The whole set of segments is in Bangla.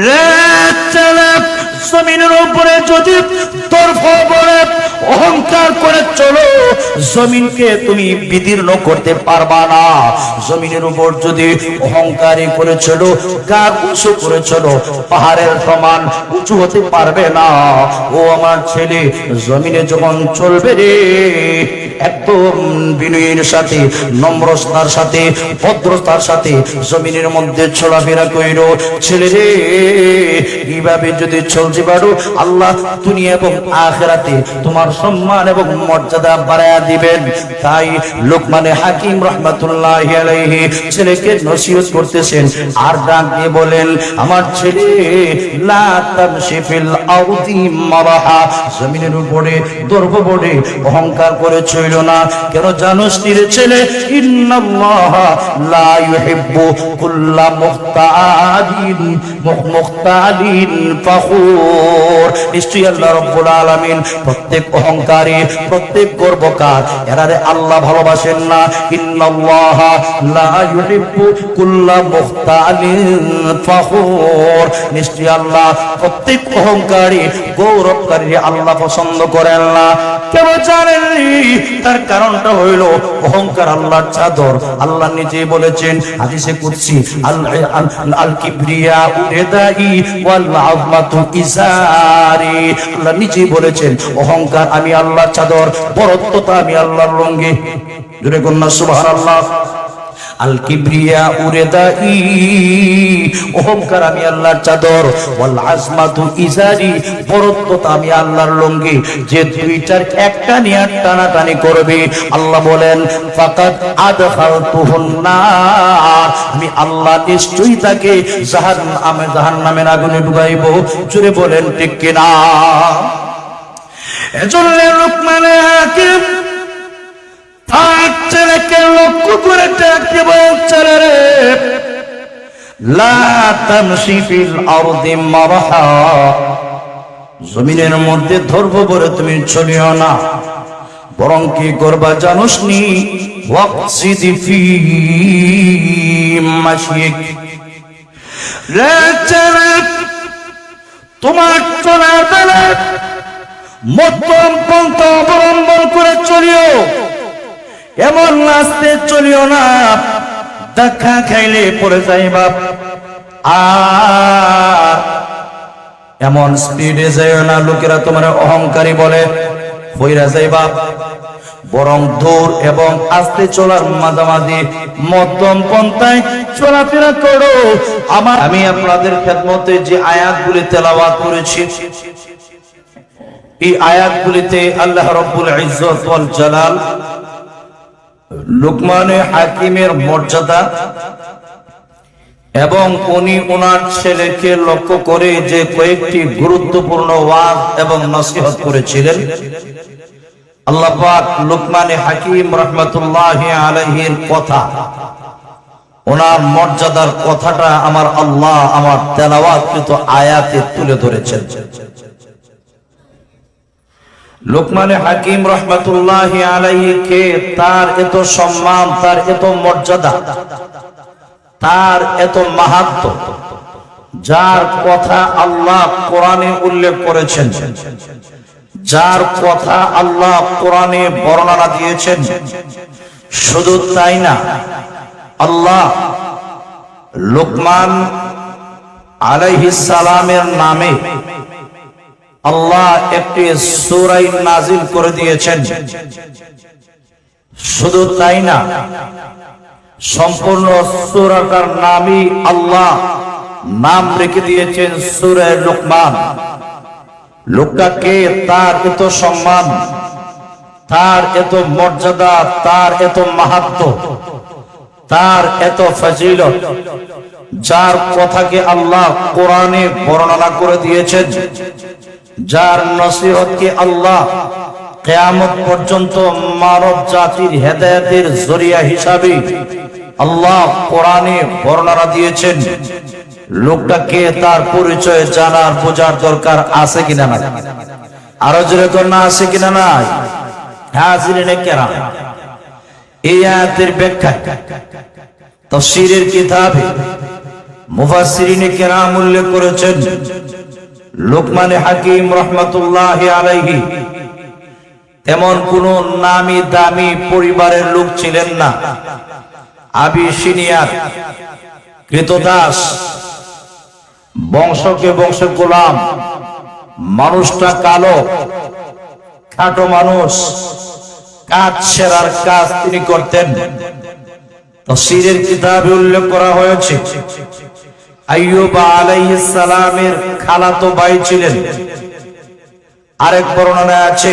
রে ছেলে, জমিনের উপরে যদি তরফ বলে অহংকার করে চলো, জমিনকে তুমি বিদীর্ণ করতে পারবা না। জমিনের উপর যদি অহংকারী করে চলো, গা উঁচু করে চলো, পাহাড়ের সমান উঁচু হতে পারবে না। ও আমার ছেলে, জমিনে যখন চলবে রে, একদম বিনয়ের সাথে, নম্রতার সাথে, ভদ্রতার সাথে জমিনের মধ্যে চলাফেরা কইরো। ছেলে রে, এইভাবে যদি চলতে পারো, আল্লাহ দুনিয়া এবং আখিরাতে তোমার সম্মান এবং মর্যাদা বাড়ায়া দিবেন। তাই লোকমানে হাকিম রাহমাতুল্লাহি আলাইহি ছেলেকে নসিহত করতেছেন, আর ডাক দিয়ে বলেন, আমার ছেলে, লা তামশি ফিল আরদি মারাহা, জমিনের উপরে গর্ববোধে অহংকার করে চইল না। কেন জানোস রে ছেলে? ইন্নাল্লাহা লা ইউহিব্বু কুল্লা মুখতালিন ফাখুর। নিশ্চয়ই আল্লাহ রাব্বুল আলামিন প্রত্যেক অহংকারী, প্রত্যেক গর্বকার, এরারে আল্লাহ ভালোবাসেন না। ইন্নাল্লাহা লা ইউহিব্বু কুল্লা মুখতালিন ফাখুর। নিশ্চয়ই আল্লাহ প্রত্যেক অহংকারী, গৌরবকারী আল্লাহ পছন্দ করেন না। কেন জানেন? তার কারণটা হইল অহংকার আল্লাহর চাদর। আল্লাহ নিজেই বলেছেন হাদিসে কুদসি, আল কিবরিয়া রিদাই ওয়াল আযমাতু ইজারি। আল্লাহ নিজেই বলেছেন অহংকার আমি আল্লাহর চাদর, বরত্বতা আমি আল্লাহর লুঙ্গি। জোরে কন্যা সুবহানাল্লাহ। আল কিবরিয়া রিদাই, অহংকার আমি আল্লাহর চাদর, ওয়াল আযমাতু ইজারি, বরত্বতা আমি আল্লাহর লুঙ্গি। যে দুইটার একটা নিয়ে টানাটানি করবে, আল্লাহ বলেন ফাকাদ আদখালতুহুন নার, আমি আল্লাহ নিশ্চয়ই তাকে জাহান্নামের আগুনে ডুবাইব। জোরে বলেন ঠিক কিনা? এজন্য লোকমানে হাকিম তার ছেলেকে লক্ষ্য করে ডাকতে বলছে, রে লা তামশি ফিল আরদি মারহা, জমিনের মধ্যে ধর্ম বলে তুমি চলিও না, বরং কি করবা জানোস নি? ওয়াকসিদি ফি মাশিক, রে ছেলে, তোমার চলার বেলা মধ্যম পন্থা অবলম্বন করে চলিও। এমন রাস্তে চলিও না ধাক্কা খাইলে পড়ে যাইবা, আর এমন স্পিডে যাইও না লোকেরা তোমার অহংকারী বলে পইরা যাইবা। বরং দূর এবং আস্তে চলার মাঝামাঝি মধ্যম পন্থায় চলাফেরা করো। আমি আপনাদের খেদমতে যে আয়াতগুলি তেলাওয়াত করেছি, এই আয়াতগুলিতে আল্লাহ রাব্বুল ইজ্জত ওয়াল জালাল লোকমানে হাকিমের মর্যাদা এবং উনি ওনার ছেলেকে লক্ষ্য করে যে কয়েকটি গুরুত্বপূর্ণ ওয়াজ এবং নসিহত করেছিলেন, আল্লাহ পাক লোকমানে হাকিম রাহমাতুল্লাহি আলাইহির কথা, ওনার মর্যাদার কথাটা আমার আল্লাহ আমার তেলাওয়াতকৃত আয়াতে তুলে ধরেছেন। লোকমানে হাকিম রাহমাতুল্লাহি আলাইহিকে তার এত সম্মান, তার এত মর্যাদা, তার এত মাহাত্ম্য, যার কথা আল্লাহ কোরআনে উল্লেখ করেছেন, যার কথা আল্লাহ কোরআনে বর্ণনা দিয়েছেন। শুধু তাই না, আল্লাহ লোকমান আলাইহিস সালামের নামে আল্লাহ একটি সূরা নাজিল করে দিয়েছেন। শুধু তাই না, সম্পূর্ণ সূরাটার নামই আল্লাহ নাম রেখে দিয়েছেন সূরা লোকমান। লোকটাকে তার এত সম্মান, তার এত মর্যাদা, তার এত মাহাত্ম্য, তার এত ফজিলত, যার কথাকে আল্লাহ কোরআনে বর্ণনা করে দিয়েছেন, যার নসিহতকে আল্লাহ কিয়ামত পর্যন্ত মানব জাতির হেদায়েতের জরিয়া হিসাবে আল্লাহ কোরআনে বর্ণনা দিয়েছেন। লোকটাকে তার পরিচয় জানার বোঝার দরকার আছে কিনা না? আরো জোরে না আছে কিনা নাই? হাজিরিনে কেরাম, এই আয়াতের ব্যাখ্যা তাফসীরের কিতাবে মুফাসসিরিনে কেরাম উল্লেখ করেছেন লুকমান হাকিম রাহমাতুল্লাহি আলাইহি তেমন কোন নামি দামি পরিবারের লোক ছিলেন না। আবিসিনিয়ার কৃতদাস, বংশকে বংশ গোলাম, মানুষটা কালো, খাটো মানুষ, কাজ সেরার কাজ তিনি করতেন। তাফসীরের কিতাবে উল্লেখ করা হয়েছে আইয়ুব আলাইহিস সালামের খালাতো ভাই ছিলেন। আরেক বর্ণনায় আছে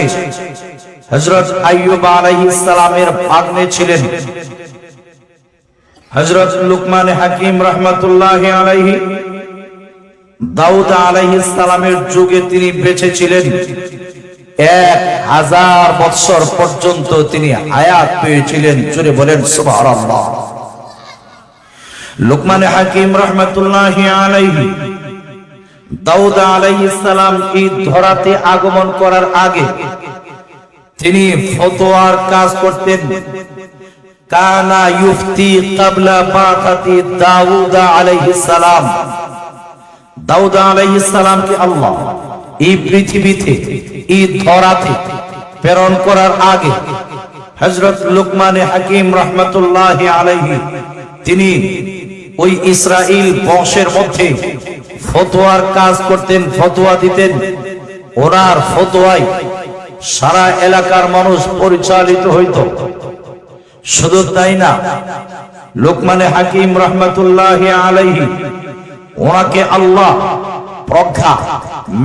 হযরত আইয়ুব আলাইহিস সালামের ভাগ্নে ছিলেন। হযরত লুকমান হাকিম রাহমাতুল্লাহি আলাইহি দাউদ আলাইহিস সালামের যুগে তিনি বেঁচে ছিলেন। 1000 বছর পর্যন্ত তিনি হায়াত পেয়েছিলেন। জোরে বলেন সুবহানাল্লাহ। লুকমান হাকিম রাহমাতুল্লাহি আলাইহি দাউদ আলাইহিস সালাম এই ধরাতে আগমন করার আগে তিনি ফতোয়ার কাজ করতেন। কানা ইফতি ক্বাবলা বাতাতি দাউদ আলাইহিস সালাম। দাউদ আলাইহিস সালামকে আল্লাহ এই পৃথিবীতে এই ধরাতে প্রেরণ করার আগে হযরত লুকমান হাকিম রাহমাতুল্লাহি আলাইহি তিনি ওই ইসরাইল বংশের মধ্যে ফতোয়ার কাজ করতেন, ফতোয়া দিতেন। ওনার ফতোয়ায় সারা এলাকার মানুষ পরিচালিত হইত। শুধু তাই না, লুকমান হাকিম রাহমাতুল্লাহি আলাইহি ওনাকে আল্লাহ প্রজ্ঞা,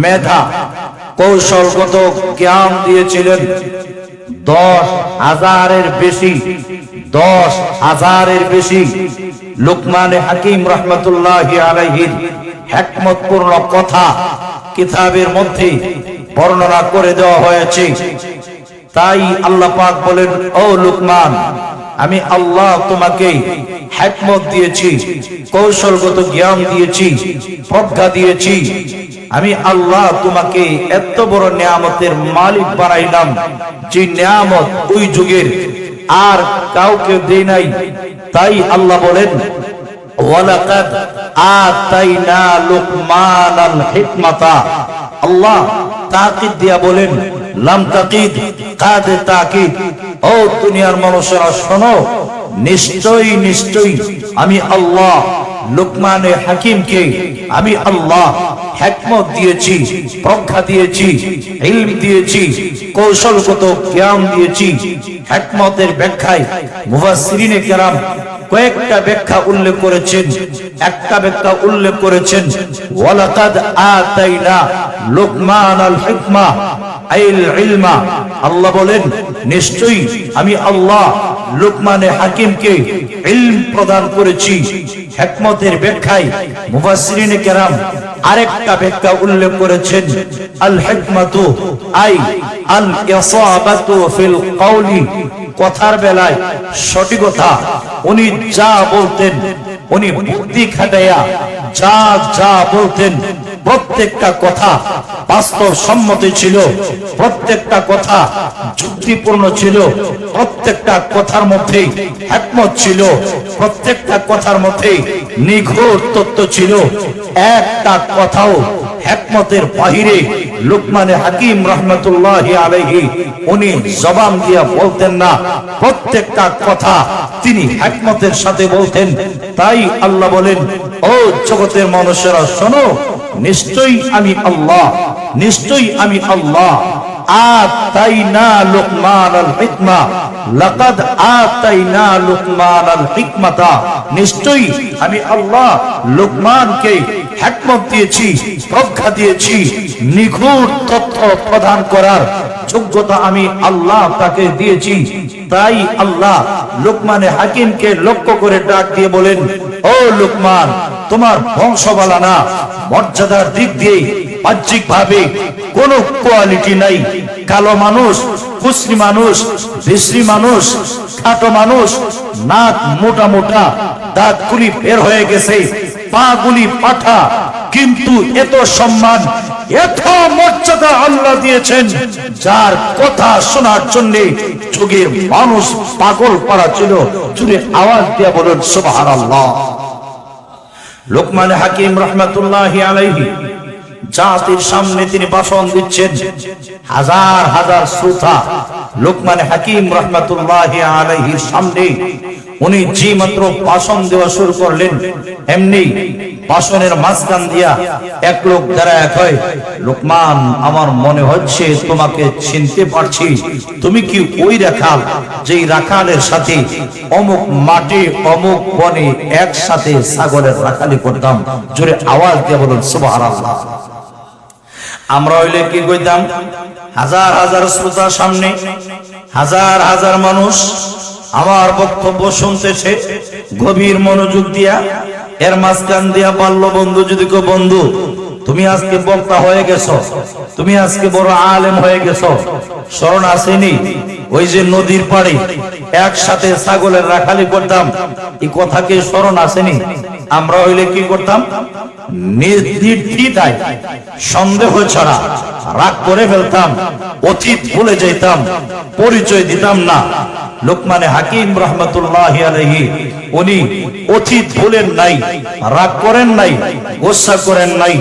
মেধা, কৌশলগত জ্ঞান দিয়েছিলেন। 10,000-এর বেশি লুকমান হাকিম রাহমাতুল্লাহি আলাইহির হিকমতপূর্ণ কথা কিতাবের মধ্যে বর্ণনা করে দেওয়া হয়েছে। তাই আল্লাহ পাক বলেন, ও লুকমান, আমি আল্লাহ তোমাকে হিকমত দিয়েছি, কৌশলগত জ্ঞান দিয়েছি, প্রজ্ঞা দিয়েছি। আমি আল্লাহ তোমাকে এত বড় নিয়ামতের মালিক বানাইলাম যে নিয়ামত ওই যুগের আর কাউকে দেই নাই। তাই আল্লাহ বলেন, ওয়ালাকাদ আতাইনা লুকমানাল হিকমাতা। আল্লাহ তাকিদ দিয়া বলেন, লাম তাকিদ কাদ তাকিদ। ও দুনিয়ার মানুষেরা শোনো, নিশ্চয়ই নিশ্চয়ই আমি আল্লাহ লুকমান হাকিমকে আমি আল্লাহ হিকমত দিয়েছি, প্রজ্ঞা দিয়েছি, ইলম দিয়েছি, কৌশলগত জ্ঞান দিয়েছি। হিকমতের ব্যাখ্যায় মুফাসসিরিনে কেরাম কয়েকটা ব্যাখ্যা উল্লেখ করেছেন। একটা ব্যাখ্যা উল্লেখ করেছেন ওয়ালাকাদ আতাইনা লুকমানাল হিকমা আইল ইলমা। আল্লাহ বলেন, নিশ্চয়ই আমি আল্লাহ লুকমান হাকিমকে ইলম প্রদান করেছি। হিকমতের ব্যাখ্যায় মুফাসসিরিনে কেরাম আরেকটা ব্যাখ্যা উল্লেখ করেছেন আল হিকমাতু আই আল ইসাবাতু ফিল কওলি। কথার বেলায় সঠিকতা, উনি যা বলতেন, উনি বুদ্ধি খাটাইয়া যা যা বলতেন প্রত্যেকটা কথা বাস্তব সম্মত ছিল, প্রত্যেকটা কথা যুক্তিপূর্ণ ছিল, প্রত্যেকটা কথার মধ্যে হিকমত ছিল, প্রত্যেকটা কথার মধ্যে নিখুঁত তত্ত্ব ছিল। একটা কথাও হিকমতের বাহিরে লুকমান হাকিম রাহমাতুল্লাহি আলাইহি উনি জবান দিয়া বলতেন না। প্রত্যেকটা কথা তিনি হিকমতের সাথে বলতেন। তাই আল্লাহ বলেন, ও জগতের মানুষেরা শোনো, নিশ্চয়ই আমি আল্লাহ, নিশ্চয়ই আমি আল্লাহ আতাইনা লুকমানাল হিকমা। লাকাদ আতাইনা লুকমানাল হিকমাতা। নিশ্চয়ই আমি আল্লাহ লুকমানকে হিকমত দিয়েছি, প্রজ্ঞা দিয়েছি, নিখুঁত তথ্য প্রদান করার যোগ্যতা আমি আল্লাহ তাকে দিয়েছি। তাই আল্লাহ লুকমান হাকিমকে লক্ষ্য করে ডাক দিয়ে বলেন, ও লুকমান, তোমার বংশবালা না, মর্যাদার দিক দিয়ে বাহ্যিক ভাবে কোন কোয়ালিটি নাই। কালো মানুষ, কুচনি মানুষ, বিশ্রী মানুষ, খাটো মানুষ, নাক মোটা মোটা, দাঁতগুলি বের হয়ে গেছে, পা গুলি পাঠা, কিন্তু এত সম্মান, এত মর্যাদা আল্লাহ দিয়েছেন, যার কথা শোনার জন্য যুগের মানুষ পাগল করা ছিল। জুড়ে আওয়াজ দিয়ে বলুন সুবহানাল্লাহ। লোকমান হাকিম রাহমাতুল্লাহি আলাইহি জাতির সামনে তিনি ভাষণ দিচ্ছেন, হাজার হাজার শ্রোতা লোকমান হাকিম রাহমাতুল্লাহি আলাইহির সামনে উনি যে মাত্র ভাষণ দেওয়া শুরু করলেন, এমনি ভাষণের মাঝখান দিয়া এক লোক দাঁড়ায় কয়, লোকমান, আমার মনে হচ্ছে তোমাকে চিনতে পারছি, তুমি কি ওই রাখাল যেই রাখালের সাথে অমুক মাঠে অমুক বনে একসাথে ছাগলের রাখালি করতাম? জোরে আওয়াজ দিয়ে বলুন সুবহানাল্লাহ। আমরা হইলে কি কইতাম? হাজার হাজার শ্রোতার সামনে হাজার হাজার মানুষ আমার বক্তব্য শুনতেছে গভীর মনোযোগ দিয়া, এর মাঝখান দিয়া বাল্য বন্ধু যদি কো, বন্ধু তুমি আজকে বক্তা হয়ে গেছো, তুমি আজকে বড় আলেম হয়ে গেছো, স্মরণ আসেনি ওই যে নদীর পাড়ে একসাথে ছাগলের রাখালি করতাম? এই কথা কি স্মরণ আসেনি? আমরা হইলে কি করতাম? নির্দ্বিধায় সন্দেহ ছাড়া রাগ করে ফেলতাম, অতীত ভুলে যেতাম, পরিচয় দিতাম না। লোকমান হাকিম রাহমাতুল্লাহি আলাইহি উনি অতীত ভুলেন নাই, রাগ করেন নাই, গোসা করেন নাই।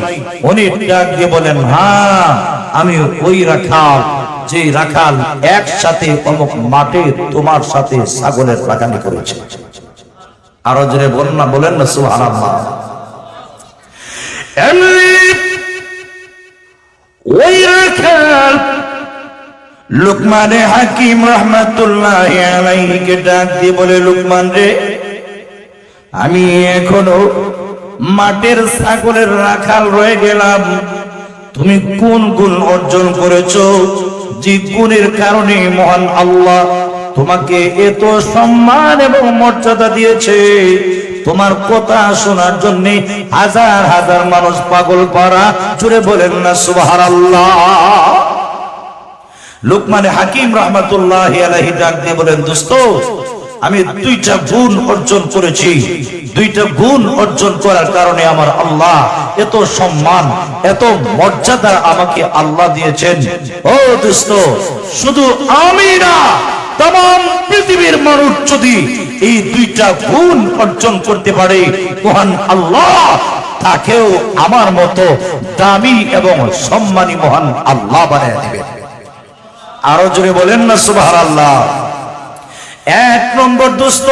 উনি ডাক দিয়ে বলেন, হ্যাঁ আমি ওই রাখাল যে রাখাল একসাথে অমুক মাঠে তোমার সাথে ছাগলের রাখালি করেছে। আরো জোরে বলেন না সুবহানাল্লাহ। ওই রাখাল লোকমান হাকিম রাহমাতুল্লাহি আলাইহিকে ডাক দিয়ে বলে, লোকমান রে, আমি এখনো মাঠের ছাগলের রাখাল রয়ে গেলাম। তুমি কোন গুণ অর্জন করেছো যে গুণের কারণে মহান আল্লাহ তোমাকে এত সম্মান এবং মর্যাদা দিয়েছে? তোমার কথা শোনার জন্য হাজার হাজার মানুষ পাগল পারা। জুড়ে বলেন না সুবহানাল্লাহ। লোকমান হাকিম রাহমাতুল্লাহি আলাইহি ডাক দিয়ে বলেন, দোস্ত, আমি দুইটা গুণ অর্জন করেছি। দুইটা গুণ অর্জন করার কারণে আমার আল্লাহ এত সম্মান এত মর্যাদা আমাকে আল্লাহ দিয়েছেন। ও দোস্ত, শুধু আমি না, तमाम পৃথিবীর মানুষ যদি এই দুইটা গুণ অর্জন করতে পারে, মহান আল্লাহ তাকেও আমার মতো দামি এবং সম্মানী মহান আল্লাহ বানিয়ে দিবেন। আরো জোরে বলেন না সুবহানাল্লাহ। এক নম্বর, দোস্ত,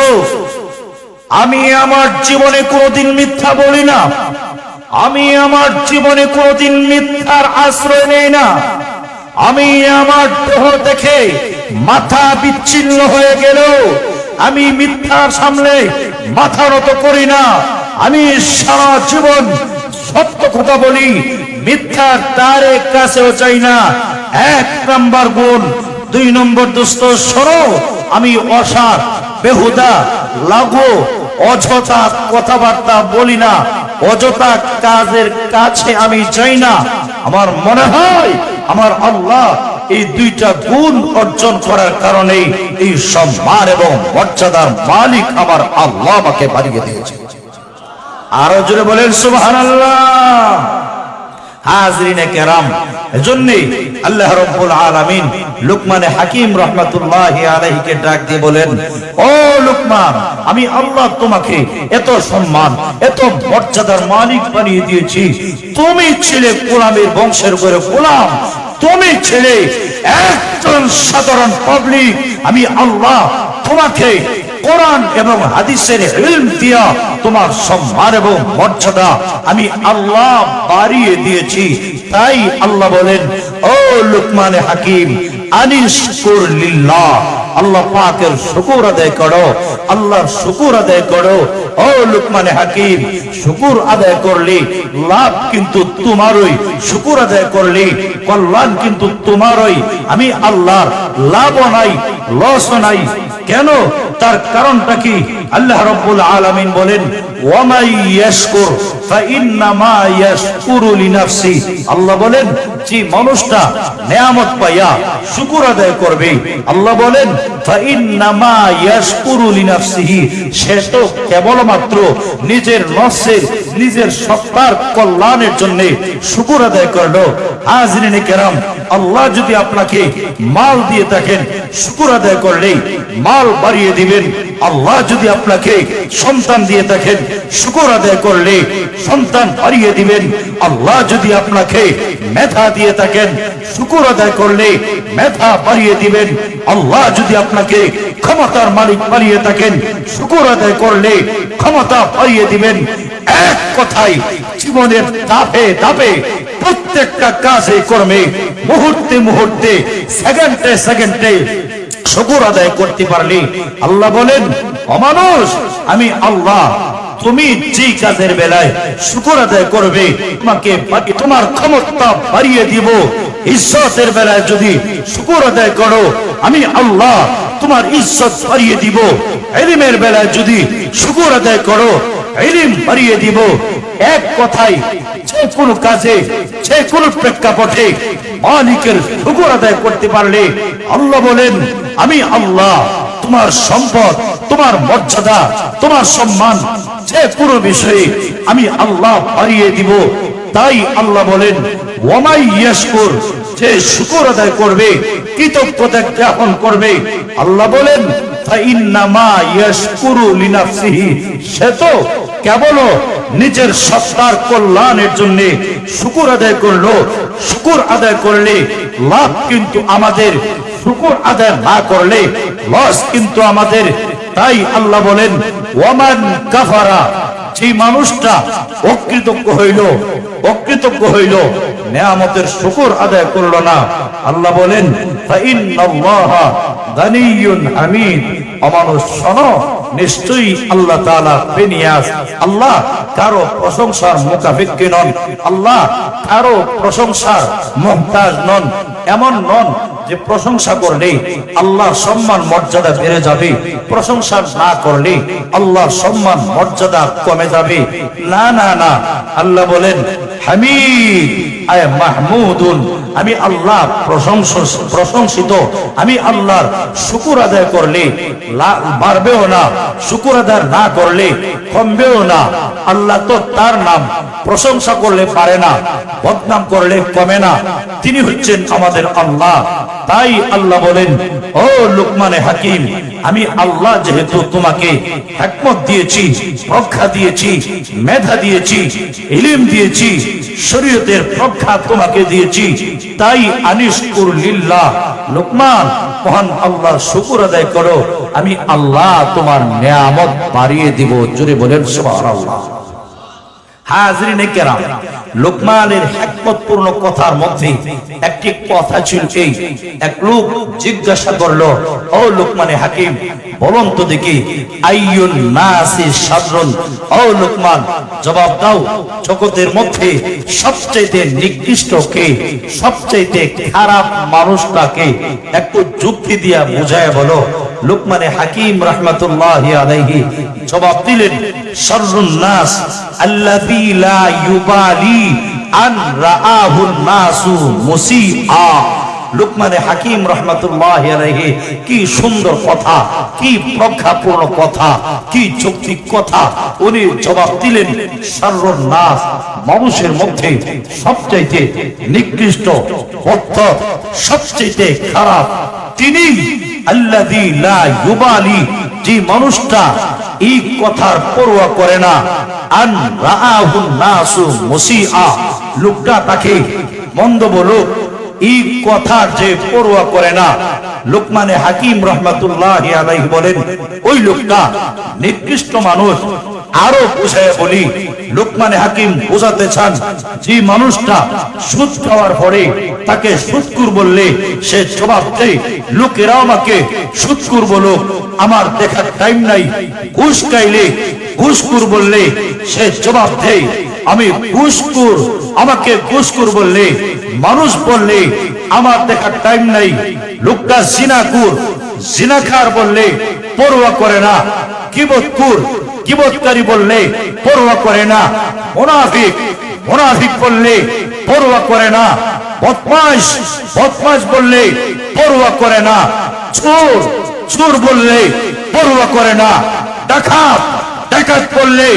আমি আমার জীবনে কোনোদিন মিথ্যা বলি না, আমি আমার জীবনে কোনোদিন মিথ্যার আশ্রয় নেই না। আমি আমার দেহ দেখে মাথা বিচ্ছিন্ন হয়ে গেল আমি মিথ্যার সামনে মাথা নত করি না। আমি সারা জীবন সত্য কথা বলি, মিথ্যার দ্বারে কাছেও চাই না। এক নম্বর গুণ। দুই নম্বর, দোস্ত শোনো, আমি অসার বেহুদা লাগো অযথা কথাবার্তা বলি না, অযথা কাজের কাছে আমি যাই না। আমার মনে হয় আমার আল্লাহ এই দুইটা গুণ অর্জন করার কারণে এই সম্মান এবং মর্যাদার মালিক আমার আল্লাহ আমাকে বাড়িয়ে দিয়েছে। আরো জোরে বলেন সুবহানাল্লাহ। হাজরিনে কেরাম, এজন্য আল্লাহ রাব্বুল আলামিন লোকমান হাকিম রাহমাতুল্লাহি আলাইহিকে ডাক দিয়ে বলেন, ও লোকমান, আমি আল্লাহ তোমাকে এত সম্মান এত মর্যাদার মালিক বানিয়ে দিয়েছি। তুমি ছিলে গোলামের বংশের করে গোলাম, তুমি ছিলে একজন সাধারণ পাবলিক। আমি আল্লাহ তোমাকে কোরআন এবং হাদিসের ইলম দিয়া তোমার সম্মান এবং মর্যাদা আমি আল্লাহ বাড়িয়ে দিয়েছি। তাই আল্লাহ বলেন, ও লোকমান হাকিম, আনিশকুর লিল্লাহ, আল্লাহ পাকের শুকর আদায় করো, আল্লাহর শুকর আদায় করো। ও লোকমান হাকিম, শুকর আদায় করলে লাভ কিন্তু তোমারই, শুকর আদায় করলে কল্যাণ কিন্তু তোমারই। আমি আল্লাহর লাভও নাই লসও নাই। কেন? তার কারণটা কি? আল্লাহ রাব্বুল আলামিন বলেন, ওয়া মান ইয়াশকুর ফাইন্নামা ইয়াশকুরু লিনাফসি। আল্লাহ বলেন, যে মানুষটা নিয়ামত পাইয়া শুকর আদায় করবে, আল্লাহ বলেন ফাইন্নামা ইয়াশকুরু লিনাফসিহি, সে তো কেবলমাত্র নিজের নফসের নিজের সত্তার কল্যাণের জন্য শুকর আদায় করলো। হাজরিনে কেরাম, আল্লাহ যদি আপনাকে মাল দিয়ে থাকেন, শুকর আদায় করলে মাল বাড়িয়ে দিবেন। আল্লাহ যদি আপনাকে সন্তান দিয়ে থাকেন, শুকর আদায় করলে সন্তান বাড়িয়ে দিবেন। আল্লাহ যদি আপনাকে মেধা দিয়ে থাকেন, শুকর আদায় করলে মেধা বাড়িয়ে দিবেন। আল্লাহ যদি আপনাকে ক্ষমতার মালিক বানিয়ে থাকেন, শুকর আদায় করলে ক্ষমতা বাড়িয়ে দিবেন। এক কথায় জীবনের ধাপে ধাপে প্রত্যেকটা কাজে কর্মে মুহূর্তে মুহূর্তে সেকেন্ডে সেকেন্ডে শুকর আদায় করতে পারলে আল্লাহ বলেন, অমানুষ, আমি আল্লাহ তুমি যে কাজের বেলায় শুকর আদায় করবে তোমাকে তোমার ক্ষমতা বাড়িয়ে দিব। ইজ্জতের বেলায় যদি শুকর আদায় করো আমি আল্লাহ তোমার ইজ্জত বাড়িয়ে দিব। ইলমের বেলায় যদি শুকর আদায় করো ইলম বাড়িয়ে দিব। এক কথায় যে কোনো কাজে যে কোনো প্রেক্ষাপটে মালিকের শুকর আদায় করতে পারলে আল্লাহ বলেন, আমি আল্লাহ তোমার সম্পদ, তোমার মর্যাদা, তোমার সম্মান যে কোনো বিষয়ে আমি আল্লাহ বাড়িয়ে দিব। তাই আল্লাহ বলেন, ওয়ামাই ইয়াশকুর, যে শুকর আদায় করবে, কৃতজ্ঞতা জ্ঞাপন করবে, আল্লাহ বলেন ফাইন্নামা ইয়াশকুরু লিনাফসিহি, সে তো কেবল নিজের সত্তার কল্যাণের জন্য শুকর আদায় করলো। শুকর আদায় করলে লাভ কিন্তু আমাদের, শুকর আদায় না করলে লস কিন্তু আমাদের। তাই আল্লাহ বলেন, ওয়ামান কাফারা, যে মানুষটা অকৃতজ্ঞ হইল, নেয়ামতের শুকর আদায় করলো না, আল্লাহ বলেন ফাইন্নাল্লাহা গানিয়্যুন হামিদ, অমানুষ শোনো, নিশ্চয়ই আল্লাহ তাআলা বেনিয়াজ, আল্লাহ কারো প্রশংসার মুখাপেক্ষী নন, আল্লাহ কারো প্রশংসার মুহতাজ নন। এমন নন যে প্রশংসা করলে আল্লাহর সম্মান মর্যাদা বেড়ে যাবে, প্রশংসা না করলে আল্লাহর সম্মান মর্যাদা কমে যাবে। না না না, আল্লাহ বলেন হামিদ আয় মাহমুদুন, আমি আল্লাহ প্রশংসিত। আমি আল্লাহর শুকর আদায় করলে বাড়বেও না, শুকর আদায় না করলে কমবেও না। আল্লাহ তো তার নাম প্রশংসা করলে পারে না, বদনাম করলে কমে না। তিনি হচ্ছেন আমাদের আল্লাহ। তাই আল্লাহ বলেন, ও লুকমানে হাকিম, আমি আল্লাহ যেহেতু তোমাকে হিকমত দিয়েছি, প্রজ্ঞা দিয়েছি, মেধা দিয়েছি, ইলম দিয়েছি, শরীয়তের প্রজ্ঞা তোমাকে দিয়েছি, তাই আনিশকুর লিল্লাহ, লুকমান মহান আল্লাহর শুকর আদায় করো, আমি আল্লাহ তোমার নিয়ামত বাড়িয়ে দিব। জোরে বলেন সুবহানাল্লাহ। হাজরিনে কেরাম, লুকমানের হিকমতপূর্ণ কথার মধ্যে একটি কথা ছিল এই, এক লোক জিজ্ঞাসা করলো, ও লুকমানে হাকিম, বলুন তো দেখি আইয়ুন নাসি শাররুন, ও লুকমান জবাব দাও, জগতের মধ্যে সবচেয়ে নিকৃষ্ট কে, সবচেয়ে খারাপ মানুষটা কে, একটু যুক্তি দিয়া বুঝায় বলো। লুকমানে হাকিম রাহমাতুল্লাহি আলাইহি জবাব দিলেন, শাররুন নাস আল্লাযী লা ইউবালি আন রাআহুন নাসু মুসিআ। লুকমানে হাকিম রাহমাতুল্লাহি আলাইহি কি সুন্দর কথা, কি প্রজ্ঞাপূর্ণ কথা, কি যৌক্তিক কথা উনি জবাব দিলেন। শাররুন নাস, মানুষের মধ্যে সবচেয়ে নিকৃষ্ট, অর্থাৎ সবচেয়ে খারাপ তিনি আল্লাযী লা ইউবালি, যে মানুষটা এই কথার পরোয়া করে না, আন রাআহুন নাসু মুসিআ, লোকটা তাকে মন্দ বলুক, এই কথার যে পরোয়া করে না। লুকমানে হাকিম রাহমাতুল্লাহি আলাইহি বলেন, ওই লোকটা নিকৃষ্ট মানুষ। আরো বুঝায় বলি, লুকমানে হাকিম বোঝাতে চান, যে মানুষটা সুদ খাওয়ার পরে তাকে সুদকুর বললে সে জবাব দেয়, লোকেরা আমাকে সুদকুর বলুক, আমার দেখার টাইম নাই। ঘুষ খাইলে ঘুষকুর বললে সে জবাব দেয়, আমি ঘুষকুর, আমাকে ঘুষকুর বললে, মানুষ বললে আমার দেখার টাইম নাই। লোকটা জিনাকুর, জিনাখার বললে পরোয়া করে না। কিবতকুর, কিবতকারী বললে পরোয়া করে না। মুনাফিক, মুনাফিক বললে পরোয়া করে না। বদমাশ, বদমাশ বললে পরোয়া করে না। চোর, চোর বললে পরোয়া করে না। ডাকাত, ডাকাত বললে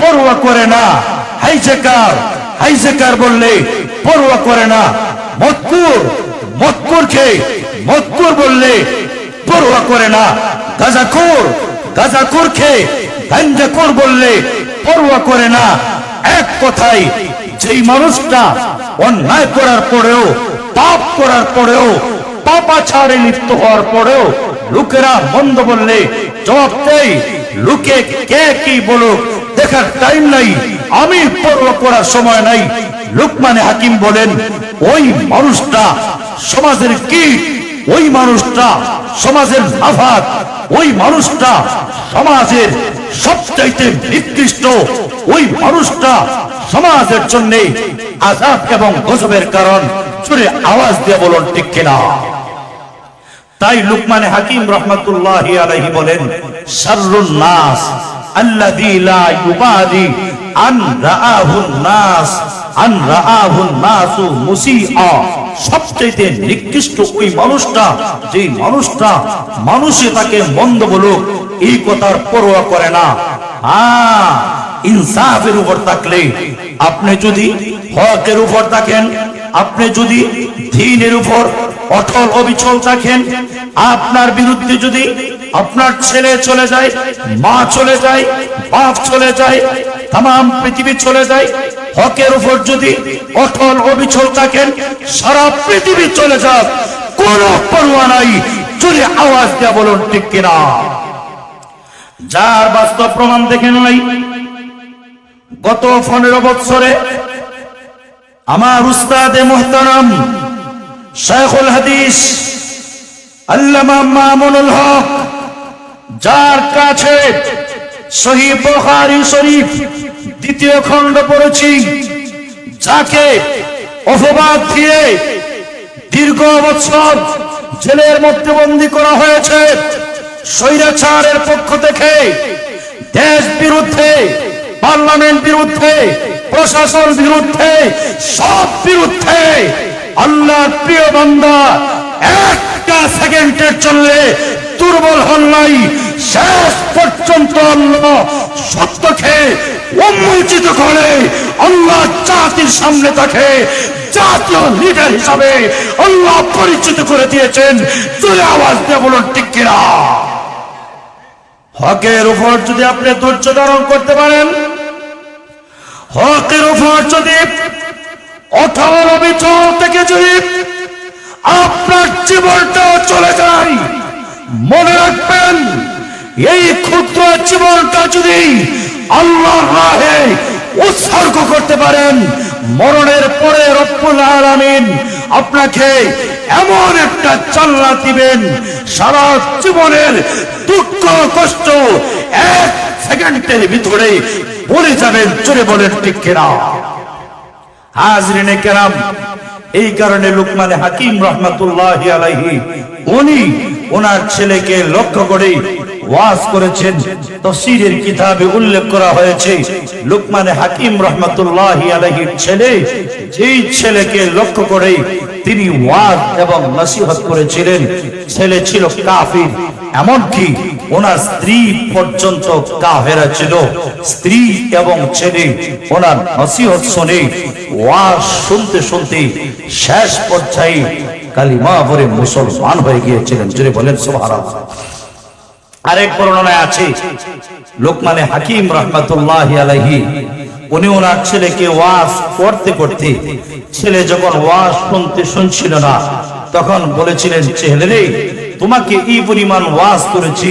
পরোয়া করে না। হাইজেকার, হাইজেকার বললে পরোয়া করে না। মদকুর, মদকুরকে মদকুর বললে পরোয়া করে না। গাঁজাখোর, গাঁজাখোর খেয়ে গাঞ্জাখোর বললে পরোয়া করে না। এক কথায় যেই মানুষটা অন্যায় করার পরেও, পাপ করার পরেও, পাপাচারে লিপ্ত হওয়ার পরেও লোকেরা মন্দ বললে জবাব দেয়, লোকে কে কি বলুক দেখার টাইম নাই, আমি পরোয়া করার সময় নাই। লুকমান হাকিম বলেন, ওই মানুষটা সমাজের কীট, ওই মানুষটা সমাজের আফাত, ওই মানুষটা সমাজের সবচাইতে নিকৃষ্ট, ওই মানুষটা সমাজের জন্য আযাব এবং গজবের কারণ। জোরে আওয়াজ দিয়ে বলুন ঠিক কিনা? তাই লুকমান হাকিম রাহমাতুল্লাহি আলাইহি বলেন, শাররুন নাস আল্লাযী লা ইউবাদি আন রাআহুন নাস আন রাআহুন নাসু মুসিআ। সবচেয়ে নিকৃষ্ট ওই মানুষটা, যে মানুষটা মানুষে তাকে মন্দ বলুক এই কথার পরোয়া করে না। ইনসাফের উপর থাকলে, আপনি যদি হকের উপর থাকেন, আপনি যদি দ্বীনের উপর অটল অবিচল থাকেন, আপনার বিরুদ্ধে যদি আপনার ছেলে চলে যায়, মা চলে যায়, বাপ চলে যায়, তাম পৃথিবী চলে যায়, হকের উপর যদি অটল অবিচল থাকেন, সারা পৃথিবী চলে যাক, কোনো পরোয়া নাই। জোরে আওয়াজ দিয়ে বলুন ঠিক কিনা? যার বাস্তব প্রমাণ দেখেন নাই, গত 15 বছরে আমার উস্তাদে মুহতারাম শাইখুল হাদিস আল্লামা মামুনুল হক, যার কাছে সহিহ বুখারী শরীফ 2য় খণ্ড পড়েছি, যাকে অপবাদ দিয়ে দীর্ঘ বছর জেলের মধ্যে বন্দী করা হয়েছে স্বৈরাচারের পক্ষ থেকে, দেশ বিরুদ্ধে, পার্লামেন্ট বিরুদ্ধে, প্রশাসন বিরুদ্ধে, সব বিরুদ্ধে। আল্লাহর প্রিয় বান্দা একটা সেকেন্ডের জন্য দুর্বল হন নাই, শেষ পর্যন্ত আল্লাহ সত্যকে উন্মোচিত করে আল্লাহ জাতির সামনে তাকে জাতীয় লিডার হিসাবে আল্লাহ পরিচিত করে দিয়েছেন। জোরে আওয়াজ দিয়ে বলুন ঠিক কিনা? হকের উপর যদি আপনি ধৈর্য ধারণ করতে পারেন, হকের উপর যদি অটল অবিচল থেকে যদি আপনার জীবনটা চলে যায়, মনে রাখবেন এই ক্ষুদ্র জীবনটা যদি আল্লাহর রাহে উৎসর্গ করতে পারেন, মরণের পরে রব্বুল আলামিন আপনাকে এমন একটা জান্নাত দিবেন, সারা জীবনের দুঃখ কষ্ট 1 সেকেন্ডের ভিতরে বলে যাবেন। জোরে বলেন ঠিক কিনা? হাজরিনে কেরাম, এই কারণে লুকমান হাকিম রাহমাতুল্লাহি আলাইহি উনি ওনার ছেলেকে লক্ষ্য করে ওয়াজ করেছেন। তাফসীরের কিতাবে উল্লেখ করা হয়েছে, লুকমান হাকিম রাহমাতুল্লাহি আলাইহির ছেলে, যেই ছেলেকে লক্ষ্য করে তিনি ওয়াজ এবং নসিহত করেছিলেন, ছেলে ছিল কাফির, এমনকি ওনার স্ত্রী পর্যন্ত কাফেরা ছিল। স্ত্রী এবং ছেলে ওনার নসিহত শুনে, ওয়াজ শুনতে শুনতে শেষ পর্যায়ে কালিমা পড়ে মুসলমান হয়ে গিয়েছিলেন। জোরে বলেন সুবহানাল্লাহ। আরেক বর্ণনায় আছে, লুকমান হাকিম রাহমাতুল্লাহি আলাইহি উনি ওনার ছেলেকে ওয়াজ করতে করতে, ছেলে যখন ওয়াজ শুনছিল না, তখন বলেছিলেন, ছেলে রে, তোমাকে এই পরিমাণ ওয়াজ করেছি,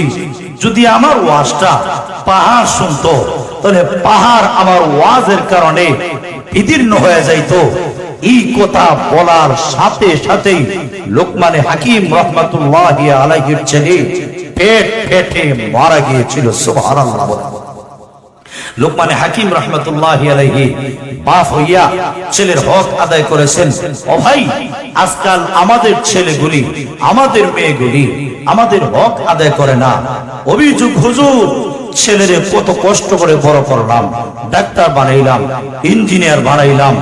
যদি আমার ওয়াজটা পাহাড় শুনতো, তাহলে পাহাড় আমার ওয়াজের কারণে বিদীর্ণ হয়ে যাইতো। এই কথা বলার সাথে সাথেই লুকমান হাকিম রাহমাতুল্লাহি আলাইহির ছেলে পেট ফেটে মারা গিয়েছিল। সুবহানাল্লাহ। লুকমান হাকিম রাহমাতুল্লাহি আলাইহি বাপ হইয়া ছেলের হক আদায় করেছেন। ও ভাই, আজকাল আমাদের ছেলেগুলি, আমাদের মেয়েগুলি আমাদের হক আদায় করে না। অভিযোগ, হুজুর ছেলেরে কত কষ্ট করে বড় করলাম, ডাক্তার বানাইলাম, ইঞ্জিনিয়ার বানাইলাম,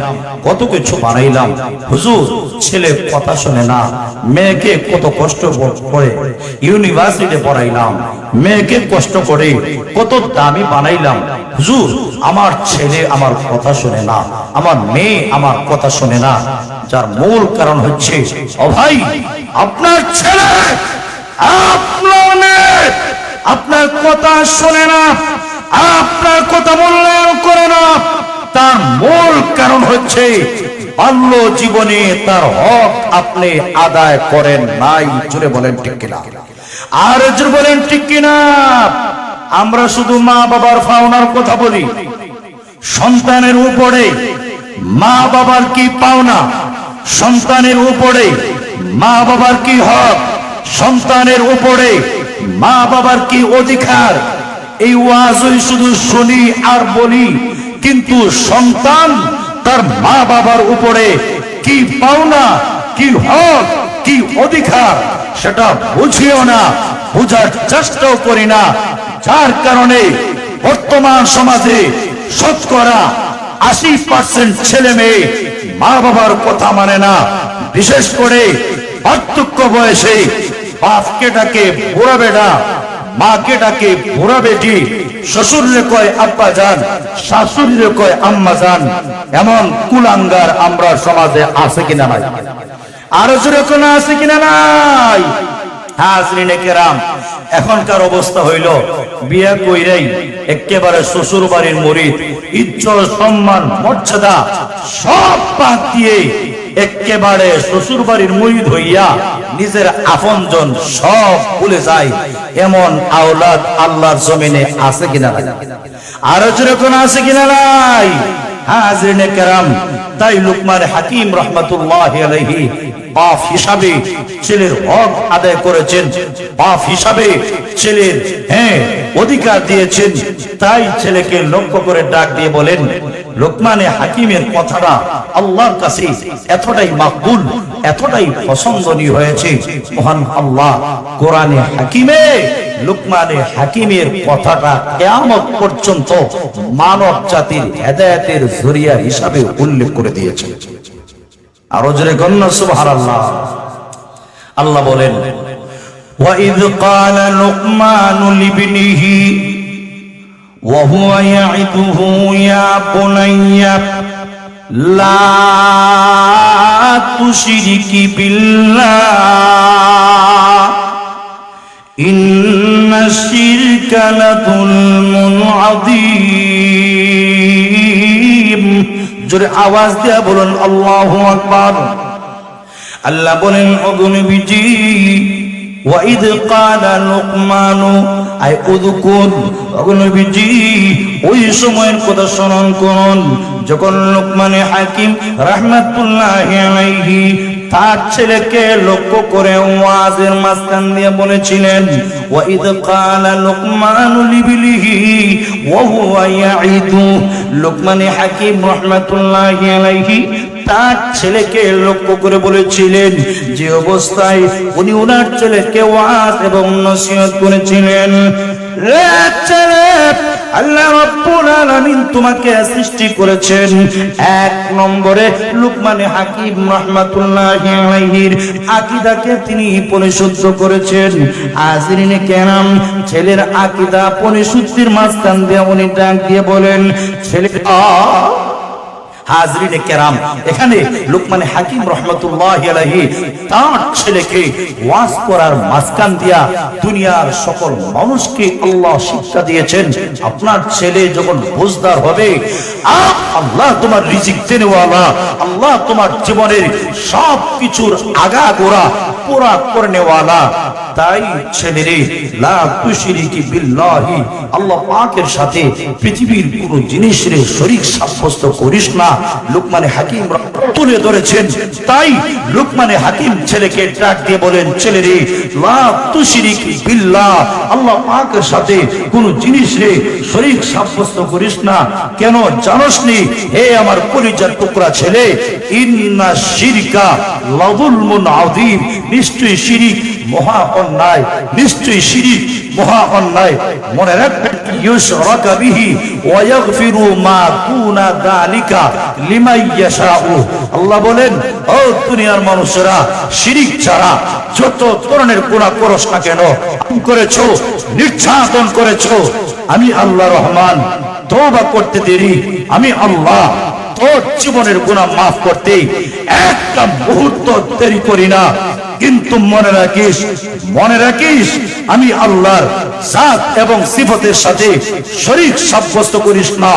কত কিছু বানাইলাম, হুজুর ছেলে কথা শুনে না। মেয়েকে কত কষ্ট করে ইউনিভার্সিটিতে পড়াইলাম, মেয়েকে কষ্ট করে কত দামি বানাইলাম, হুজুর আমার ছেলে আমার কথা শুনে না, আমার মেয়ে আমার কথা শুনে না। যার মূল কারণ হচ্ছে, ও ভাই, আপনার ছেলে আপনার মেয়ে আপনার কথা শোনে না, আপনার কথা মূল্যায়ন করে না, তার মূল কারণ হচ্ছে বাল্য জীবনে তার হক আপনি আদায় করেন নাই। জোরে বলেন ঠিক কিনা? আর জোরে বলেন ঠিক কিনা? আমরা শুধু মা বাবার পাওনার কথা বলি, সন্তানের উপরে মা বাবার কি পাওনা, সন্তানের উপরে মা বাবার কি হক, সন্তানের উপরে মা বাবার কি অধিকার, এই ওয়াজই শুধু শুনি আর বলি, কিন্তু সন্তান তার মা বাবার উপরে কি পাওনা, কি হক, কি অধিকার সেটা বুঝিও না, বুঝার চেষ্টাও করি না। যার কারণে বর্তমান সমাজে শতকরা 80% ছেলে মেয়ে মা বাবার কথা মানে না। বিশেষ করে বার্ধক্য বয়সে বাপকে ডাকে বুড়া বেটা, মাকে ডাকে বুড়া বেটি, শ্বশুরে কয় আব্বা জান, শাশুড়িরে কয় আম্মা জান। এমন কুলাঙ্গার আমরা সমাজে আছে কিনা নাই? আরো জোরে কোন আছে কিনা নাই? হাজরিনে কেরাম, এখনকার অবস্থা হইল বিয়া কইরাই একেবারে শ্বশুর বাড়ির মুরিদ, ইজ্জত সম্মান মর্যাদা সব বাদ দিয়ে একেবারে শ্বশুর বাড়ির মুরিদ হইয়া নিজের আপনজন সব ভুলে যায়। এমন আওলাদ আল্লাহর জমিনে আছে কিনা নাই? আরো জোরে কোন আছে কিনা নাই? হাজরিনে কেরাম, তাই লুকমান হাকিম রহমাতুল্লাহি আলাইহি বাপ হিসাবে ছেলের হক আদায় করেছেন, বাপ হিসাবে ছেলের অধিকার দিয়েছেন। তাই ছেলেকে লক্ষ্য করে ডাক দিয়ে বলেন, লোকমানে হাকিমের কথাটা আল্লাহর কাছে এতটাই মাকবুল, এতটাই পছন্দনীয় হয়েছে, মহান আল্লাহ কোরআনে হাকিমে লোকমানে হাকিমের কথাটা কিয়ামত পর্যন্ত মানব জাতির হেদায়েতের জরিয়া হিসাবে উল্লেখ করে দিয়েছে। আরো জোরে গণ্য সুবহানাল্লাহ। আল্লাহ বলেন, وَإِذْ قَالَ لُقْمَانُ لِابْنِهِ وَهُوَ يَعِظُهُ يَا بُنَيَّ لَا تُشْرِكْ بِاللَّهِ إِنَّ الشِّرْكَ لَظُلْمٌ عَظِيمٌ। জোরে আওয়াজ দিয়ে বলুন আল্লাহু আকবার। আল্লাহ বলেন, ওগো নবীজি, ওয়াইদ ক্বালা লুকমানু, আই উযকুর, ওগো নবীজি ওই সময়ের কথা স্মরণ করুন যখন লুকমানে হাকিম রাহমাতুল্লাহি আলাইহি তার ছেলেকে লক্ষ্য করে ওয়াজের মাঝখান দিয়ে বলেছিলেন, ওয়াইদ ক্বালা লুকমানু লিবনিহি ওয়া হুয়া ইয়াইদু। লুকমানে হাকিম রাহমাতুল্লাহি আলাইহি তার ছেলেকে লক্ষ্য করে বলেছিলেন, যে অবস্থায় উনি ওনার ছেলেকে ওয়াজ এবং নসিহত করেছিলেন, রে ছেলে, আল্লাহ রাব্বুল আলামিন তোমাকে সৃষ্টি করেছেন। এক নম্বরে লুকমানে হাকিম রাহমাতুল্লাহি আলাইহির আকীদাকে তিনি পরিশুদ্ধ করেছেন। হাজরিনে কেরাম, ছেলের আকীদা পরিশুদ্ধির মাঝখান দিয়ে উনি ডাক দিয়ে বলেন, ছেলে। হাজরিনে কেরাম, এখানে লুকমানে হাকিম রাহমাতুল্লাহি আলাইহি তার ছেলেকে ওয়াজ করার মাঝখান দিয়া দুনিয়ার সকল মানুষকে আল্লাহ শিক্ষা দিয়েছেন, আপনার ছেলে যখন বুঝদার হবে, আল্লাহ তোমার রিজিক দেনেওয়ালা, আল্লাহ তোমার জীবনের সব কিছুর আগাগোড়া পুরা করনেওয়ালা। তাই ছেলেরে লা তুশরিকি বিল্লাহি, আল্লাহ পাকের সাথে পৃথিবীর কোন জিনিসের শরীক সাব্যস্ত করিস না। লুকমানে হাকিম তুলে ধরেছেন। তাই লুকমানে হাকিম ছেলেকে ডাক দিয়ে বলেন, ছেলেরে লা তুশরিকি বিল্লাহ, আল্লাহ পাকের সাথে কোন জিনিসের শরীক সাব্যস্ত করিস না। কেন জানোস নি হে আমার কলিজার টুকরা ছেলে, ইন্না শিরকা লাযুলমুন আযীম, নিশ্চয়ই শিরিক মহা অন্যায়, নিশ্চয়ই শিরিক মহা অন্যায়। মনে রাখবেন, ইউশরাকা বিহি ওয়া ইয়াগফিরু মা দুনা যালিকা লিমান ইয়াশাউ। আল্লাহ বলেন, ও দুনিয়ার মানুষেরা, শিরিক ছাড়া যত ধরনের গুনাহ করস না কেন, করেছো, নির্যাতন করেছো, আমি আল্লাহ রহমান তওবা করতে দেরি, আমি আল্লাহ তোর জীবনের গুনাহ মাফ করতে একটা মুহূর্ত দেরি করি না। কিন্তু মনে রাখিস আমি আল্লাহর জাত এবং সিফতের সাথে শরীক সাব্যস্ত করিস না।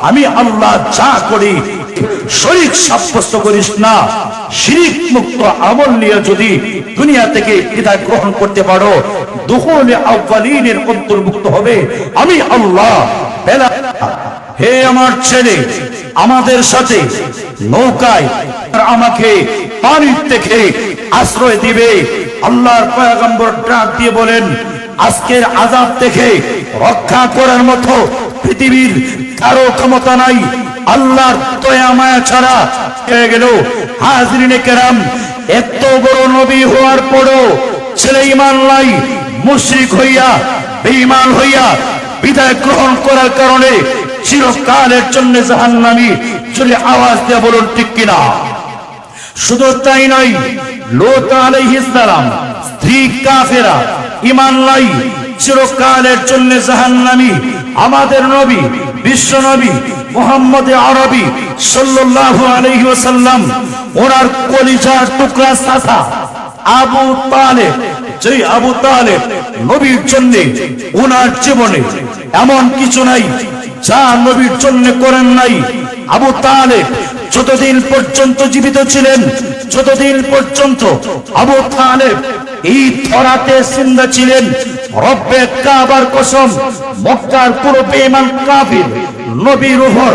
আমি আল্লাহ যা করি শরীক সাব্যস্ত করিস না। শিরিক মুক্ত আমল নিয়ে যদি দুনিয়া থেকে বিদায় গ্রহণ করতে পারো, দুখুলে আউয়ালিনের অন্তর্ভুক্ত হবে আমি আল্লাহ। হে আমার ছেলে, আমাদের সাথে নৌকায় আমাকে পানির থেকে আশ্রয় দিবে। আল্লাহর পয়গম্বর ডাক দিয়ে বলেন, আজকের আযাব থেকে রক্ষা করার মতো পৃথিবীর কারো ক্ষমতা নাই আল্লাহর দয়া মায়া ছাড়া। হয়ে গেল হাজরিনে কেরাম, এত বড় নবী হওয়ার পরও ছেলে ঈমান নাই, মুশরিক হইয়া বেঈমান হইয়া বিদায় গ্রহণ করার কারণে চিরকালের জন্য জাহান্নামী। চলে আওয়াজ দিয়ে বলুন ঠিক কিনা? শুধু তাই নয়, লূত আলাইহিস সালাম স্ত্রী কাফেরা, ঈমান নাই, চিরকালের জন্য জাহান্নামী। আমাদের নবী, বিশ্ব নবী মুহাম্মদ আরবি সাল্লাল্লাহু আলাইহি ওয়াসাল্লাম, ওনার কলিজার টুকরা চাচা আবু তালেব, যে আবু তালেব নবীর জন্য ওনার জীবনে এমন কিছু নাই যা নবীর জন্য করেন নাই। আবু তালেব যতদিন পর্যন্ত জীবিত ছিলেন, যতদিন পর্যন্ত আবু তালেব এই ধরাতে জিন্দা ছিলেন, রব্বে কাবার কসম, মক্কার পুরো বেঈমান কাফির নবীর উপর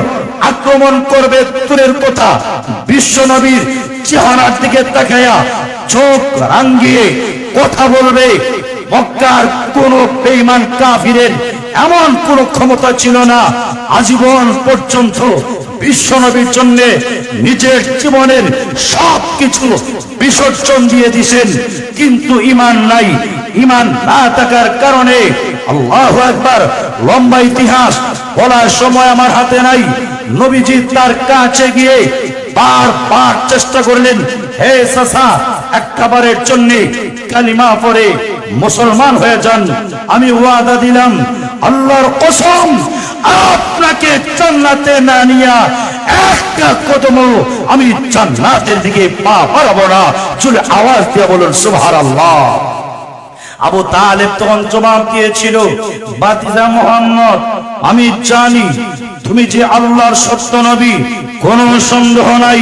আক্রমণ করবে দূরের কথা, বিশ্ব নবীর চেহারার দিকে তাকায়া চোখ রাঙ্গিয়ে কথা বলবে, মক্কার কোন বেঈমান কাফিরের এমন কোন ক্ষমতা ছিল না। আজীবন পর্যন্ত বিশ্ব নবীর জন্য নিজের জীবনের সবকিছু বিসর্জন দিয়ে দিয়েছেন, কিন্তু ঈমান নাই। ঈমান না থাকার কারণে আল্লাহু আকবার, লম্বা ইতিহাস বলার সময় আমার হাতে নাই। নবীজি তার কাছে গিয়ে বারবার চেষ্টা করলেন, হে চাচা, একবারের জন্য কালিমা পড়ে মুসলমান হয়ে যান। আমি ওয়াদা দিলাম আল্লাহর কসম, আপনাকে জান্নাতে না নিয়া একটা কদম আমি জান্নাতের দিকে পা বাড়াবো না। চলে আওয়াজ দিয়ে বলুন সুবহানাল্লাহ। আবু তালেব তখন জবাব দিয়েছিল, বাতিজা মুহাম্মদ, আমি জানি তুমি যে আল্লাহর সত্য নবী, কোনো সন্দেহ নাই।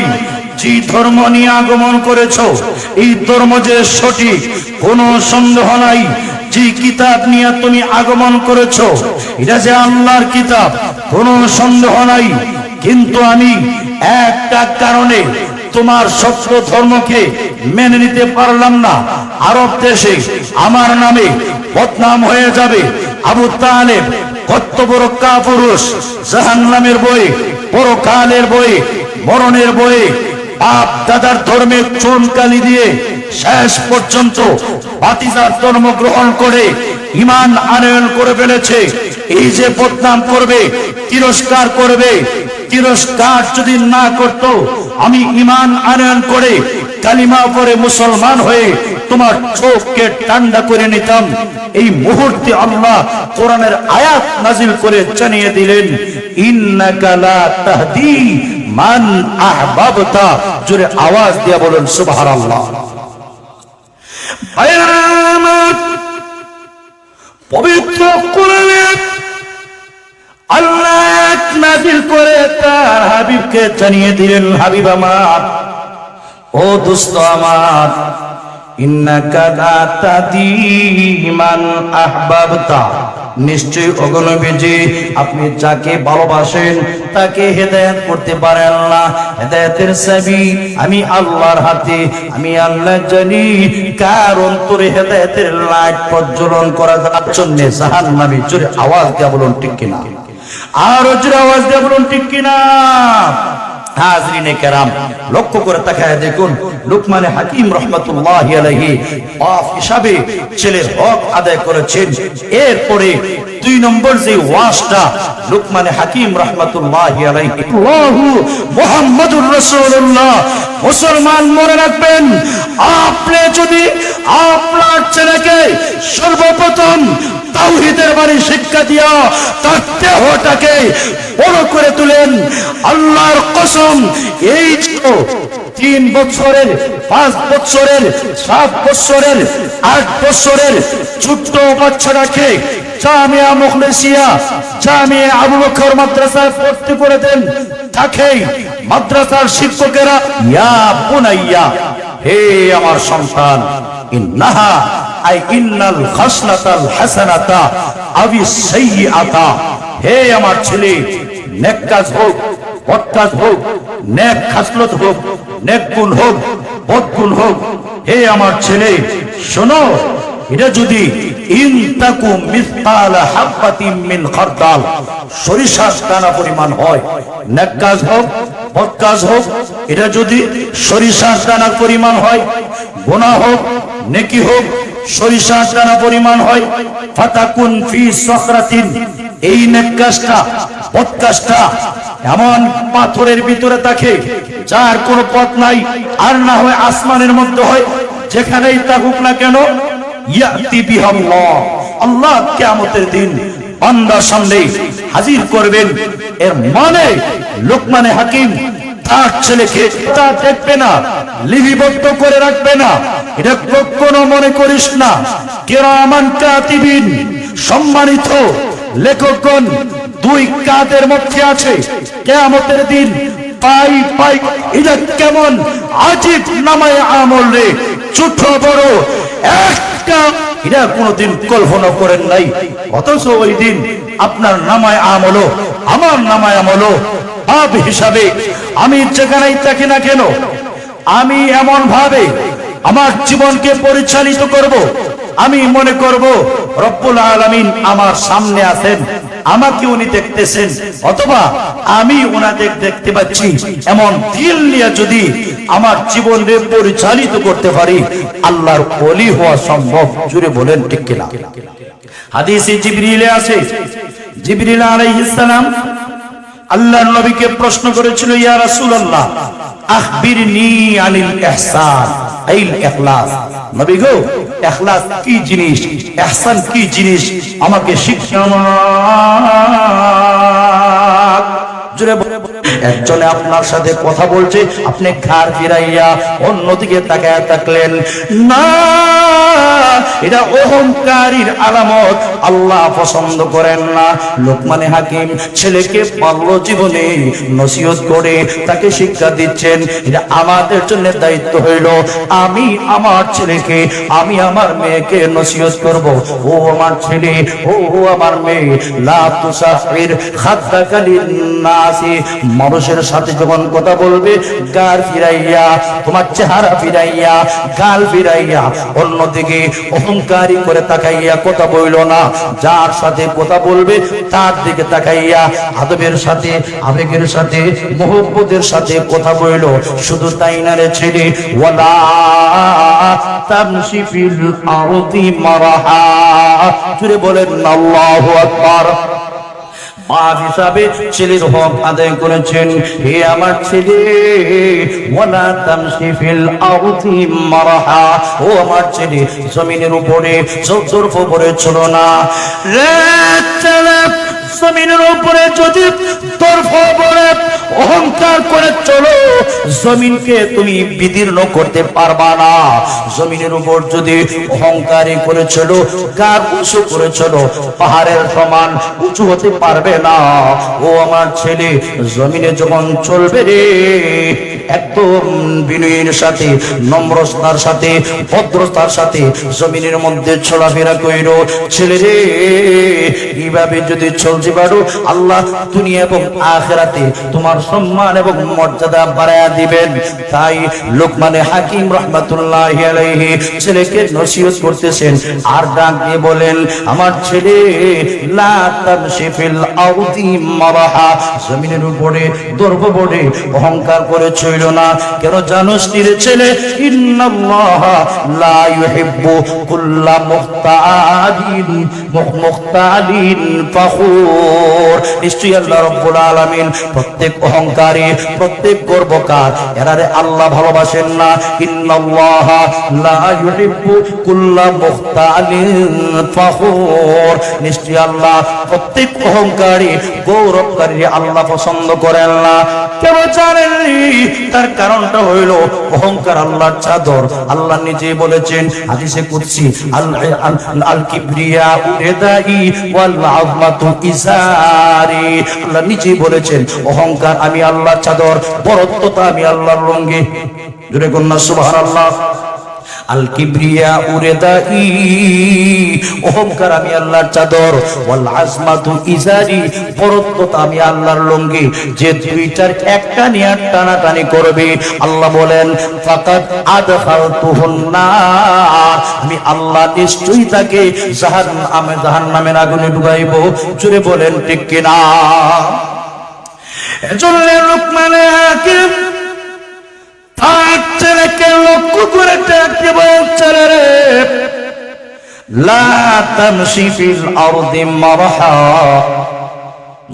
যে ধর্ম নিয়ে আগমন করেছো এই ধর্ম যে সঠিক, কোনো সন্দেহ নাই। যে কিতাব নিয়ে তুমি আগমন করেছো এটা যে আল্লাহর কিতাব, কোনো সন্দেহ নাই। কিন্তু আমি একটা কারণে তোমার সত্য ধর্মকে মেনে নিতে পারলাম না। আরব দেশে আমার নামে বদনাম হয়ে যাবে। আবু তালেব কত বড় কাপুরুষ, জাহান্নামের বই, পরকালের বই, মরণের বই, বাপ দাদার ধর্মে চুনকালি দিয়ে শেষ পর্যন্ত বাতিজার ধর্ম গ্রহণ করে ঈমান আনয়ন করে ফেলেছে। এই যে বদনাম করবে, তিরস্কার করবে, তিরস্কার যদি না করত, আমি ঈমান আনয়ন করে কালিমা পড়ে মুসলমান হয়ে তোমার চোখকে ঠান্ডা করে নিতাম। এই মুহূর্তে আল্লাহ কোরআনের আয়াত নাজিল করে জানিয়ে দিলেন, ইন্নাকা লা তাহদি মান আহবাবতা। জোরে আওয়াজ দিয়ে বলুন সুবহানাল্লাহ। পবিত্র কোরআনে আল্লাহ নাজিল করে তার হাবিবকে জানিয়ে দিলেন, হাবিব আমার, ও দোস্ত আমার, ইন্নাকা লা তাহদি মান আহবাবতা, নিশ্চয়ই অগণবিজি আপনি যাকে ভালোবাসেন তাকে হেদায়েত করতে পারেন না। হেদায়েতের চাবি আমি আল্লাহর হাতে। আমি আল্লাহ জানি কার অন্তরে হেদায়েতের লাইট প্রজ্বলন করা যার জন্য জাহান্নামী। জোরে আওয়াজ দিয়ে বলুন ঠিক কিনা? আর জোরে আওয়াজ দিয়ে বলুন ঠিক কিনা? হাজরিনে কেরাম, লক্ষ্য করে তাকায় দেখুন, লুকমানে হাকিম রহমাতুল্লাহি আলাইহি বাপ হিসাবে ছেলের হক আদায় করেছেন। এরপরে 2 নম্বর যে ওয়াজটা লুকমানে হাকিম রহমাতুল্লাহি আলাইহি, আল্লাহু মুহাম্মাদুর রাসূলুল্লাহ। মুসলমান মনে রাখবেন, আপনি যদি আপনার ছেলেকে সর্বপ্রথম তাওহীদের বাণী শিক্ষা দিয়া তার দেহটাকে বড় করে তুলেন। আল্লাহর কসম, এই 3 বছরের, 5 বছরের, 7 বছরের, 8 বছরের ছোট্ট বাচ্চাটাকে জামিয়া মুখলিসিয়া, জামিয়া আবু বকর মাদ্রাসায় ভর্তি করে দেন। তাকে মাদ্রাসার শিক্ষকেরা ইয়া বুনাইয়া, হে আমার সন্তান, ইন্নাহা আই ইন্নাল খাসলাতাল হাসানাতা আবিস সাইয়্যাতা, হে আমার ছেলে, নেক কাজ হোক, বদ কাজ হোক, নেক খাসলত হোক, নেক গুণ হোক, বদ গুণ হোক, হে আমার ছেলে শোনো, এটা যদি ইনতাকু মিসকালা হাববাতিন মিন খারদাল, সরিষার দানা পরিমাণ হয়, নেক কাজ হোক, বদ কাজ হোক, এটা যদি সরিষার দানার পরিমাণ হয়, গুনাহ হোক, নেকি হোক, সরিষার দানা পরিমাণ হয়, ফাতাকুন ফি সখরাতিন, এই নেক কাজটা, বদ কাজটা এমন পাথরের ভিতরে থাকে যার কোনো পথ নাই, আর না হয় আসমানের মধ্যে হয়, যেখানেই থাকুক না কেন, ইয়াতি বিহাল্লাহ, আল্লাহ কিয়ামতের দিন বান্দার সামনে হাজির করবেন। এর মানে লোকমানে হাকিম তার ছেলেকে তা দেখবে না, লিপিবদ্ধ করে রাখবে না, এটা কখনো মনে করিস না। কিরামান কাতিবিন, সম্মানিত লেখকগণ 2 কাদের মধ্যে আছে, কিয়ামতের দিন পাই পাই, এটা কেমন আজীব নামায়ে আমল রে, ছোট বড় একটা, এটা কোনদিন কল্পনা করেন নাই। অথচ ওই দিন আপনার নামায়ে আমল, আমার নামায়ে আমল ভাব হিসাবে আমি যেখানেই থাকি না কেন, আমি এমন ভাবে আমার জীবনকে পরিচালিত করব, আমি মনে করব রব্বুল আলামিন আমার সামনে আছেন, আমাকে উনি দেখতেছেন, অথবা আমি ওনাদের দেখতে পাচ্ছি, এমন দিল নিয়ে যদি আমার জীবনকে পরিচালিত করতে পারি, আল্লাহর ওলি হওয়া সম্ভব। জুড়ে বলেন ঠিক কিনা? হাদিসে জিবরিলে আছে, জিবরিল আলাইহিস সালাম আল্লাহর নবীকে প্রশ্ন করেছিল, ইয়া রাসূলুল্লাহ আখবিরনি আনিল ইহসান আইল ইখলাস, নবী গো ইখলাস কি জিনিস, ইহসান কি জিনিস, আমাকে শিক্ষা। একজনে আপনার সাথে কথা বলছে, আপনি ঘাড় ফিরাইয়া অন্যদিকে তাকায়া থাকলেন না, এটা অহংকারীর আলামত, আল্লাহ পছন্দ করেন না। লোকমানে হাকিম ছেলেকে বাল্য জীবনে নসিহত করে তাকে শিক্ষা দিচ্ছেন, এটা আমাদের জন্য দায়িত্ব হইল, আমি আমার ছেলেকে, আমি আমার মেয়েকে নসিহত করব। ও আমার ছেলে, ও আমার মেয়ে, লা তুসাফির খাদ্দাকা লিন্নাসি, মানুষের সাথে যখন কথা বলবে গাল ফিরাইয়া, তোমার চেহারা ফিরাইয়া, গাল ফিরাইয়া অন্যদিকে অহংকারী করে তাকাইয়া কথা বইল না। যার সাথে কথা বলবে তার দিকে তাকাইয়া আদবের সাথে, আবেগের সাথে, মোহব্বতের সাথে কথা বইল। শুধু তাই না রে ছেলে, ওয়ালা তামশি ফিল আরদি মারহা, জুড়ে বলেন আল্লাহু আকবার। মা হিসাবে ছেলের হক আদায় করেছেন, হে আমার ছেলে, ওয়ালা তামশি ফিল আরদি মারহা, ও আমার ছেলে জমিনের উপরে চৌতরফ উপরে চলো না রে ছেলে, জমিনের উপরে যদি তরফ উপরে অহংকার করে চলো, জমিনকে তুমি বিদীর্ণ করতে পারবা না। জমিনের উপর যদি অহংকারী করে চলো, গার উঁচু করে চলো, পাহাড়ের সমান উঁচু হতে পারবে না। ও আমার ছেলে, জমিনে যখন চলবে রে, একদম বিনয়ের সাথে, নম্রতার সাথে, ভদ্রতার সাথে জমিনের মধ্যে চলাফেরা কইরো। ছেলে রে, এইভাবে যদি চলতে পারো, আল্লাহ দুনিয়া এবং আখিরাতে তোমার সম্মান এবং মর্যাদা বাড়ায়া দিবেন। তাই লোকমানে হাকিম রাহমাতুল্লাহি আলাইহি ছেলেকে নসিহত করতেছেন, আর ডাক দিয়ে বলেন, আমার ছেলে, লা তামশি ফিল আরদি মারহা, জমিনের উপরে দর্পবড়ে অহংকার করে চইল না। কেন জানোস রে ছেলে, ইন্নাল্লাহা লা ইউহিব্বু কুল্লা মুখতালিন ফখুর, ফখুর। নিশ্চয়ই আল্লাহ রাব্বুল আলামিন প্রত্যেক অহংকারী, প্রত্যেক গর্বকার এরারে আল্লাহ ভালোবাসেন না। ইন্নাল্লাহা লা ইউহিব্বু কুল্লা মুখতালিন ফখুর। নিশ্চয়ই আল্লাহ প্রত্যেক অহংকারী, গৌরবকারী আল্লাহ পছন্দ করেন না। কেন জানেন? তার কারণটা হইল অহংকার আল্লাহর চাদর। আল্লাহ নিজেই বলেছেন হাদিসে কুদসি, আল কিবরিয়া রিদাই ওয়াল আযমাতু ইজারি। আল্লাহ নিজেই বলেছেন অহংকার আমি আল্লাহর চাদর, বড়ত্বতা আমি আল্লাহর লুঙ্গি। জোরে কন্যা সুবহানাল্লাহ। আল কিবরিয়া রিদাই, অহংকার আমি আল্লাহর চাদর, ওয়াল আযমাতু ইজারি, বড়ত্বতা আমি আল্লাহর লুঙ্গি। যে দুইটার একটা নিয়ে টানাটানি করবে, আল্লাহ বলেন ফাকাদ আদখালতুহুন নার, আমি আল্লাহ নিশ্চয়ই তাকে জাহান্নামের আগুনে ডুবাইব। জোরে বলেন ঠিক কিনা? এজন্য লোকমান হাকিম তার ছেলেকে লক্ষ্য করে ডাকতে বলছে, রে লা তামশি ফিল আরদি মারহা,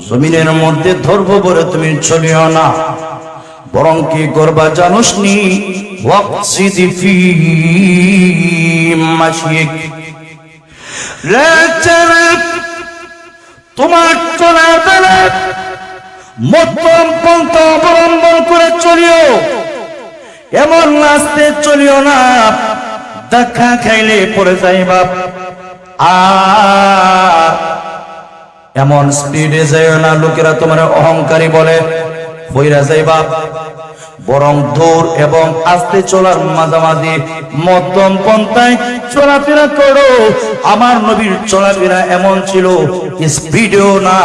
জমিনের মধ্যে ধর্ম বলে তুমি চলিও না, বরং কি করবা জানোস নি? ওয়াকসিদি ফি মাশিক, রে ছেলে তোমার চলার বেলা মধ্যম পন্থা অবলম্বন করে চলিও, এমন রাস্তে চলিও না দেখা খাইলে পড়ে যাইবা, আর এমন স্পিডে যাইও না লোকেরা তোমার অহংকারী বলে বইরা যাইবা, বরং দূর এবং আস্তে চলার মাঝামাঝি মধ্যম পন্থায় চলাফেরা করো। আমার নবীর চলাফেরা এমন ছিল, স্পিডেও না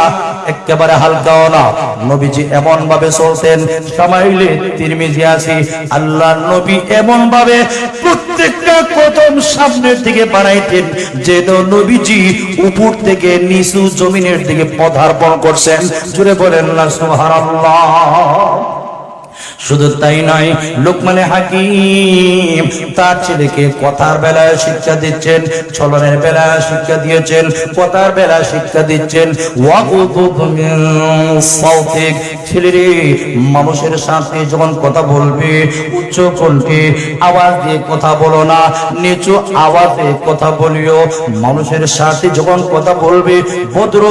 একেবারে হালকাও না। নবীজি এমন ভাবে চলতেন, সামাইলে তিরমিজি আছে, আল্লাহ নবী এমন ভাবে প্রত্যেকটা কদম সামনের দিকে বাড়াইতেন যেন নবীজি উপর থেকে নিচু জমিনের দিকে পদার্পণ করছেন। জুড়ে বলেন না সুবহানাল্লাহ। শুধু তাই নয়, লোকমান হাকিম তার ছেলেকে কথার বেলায় শিক্ষা দিচ্ছেন, চলনের বেলায় শিক্ষা দিয়েছেন, কথার বেলায় শিক্ষা দিচ্ছেন। ছেলেরে মানুষের সাথে যখন কথা বলবে উচ্চ কণ্ঠে আওয়াজ দিয়ে কথা বলো না, নিচু আওয়াজে কথা বলিও। মানুষের সাথে যখন কথা বলবে ভদ্র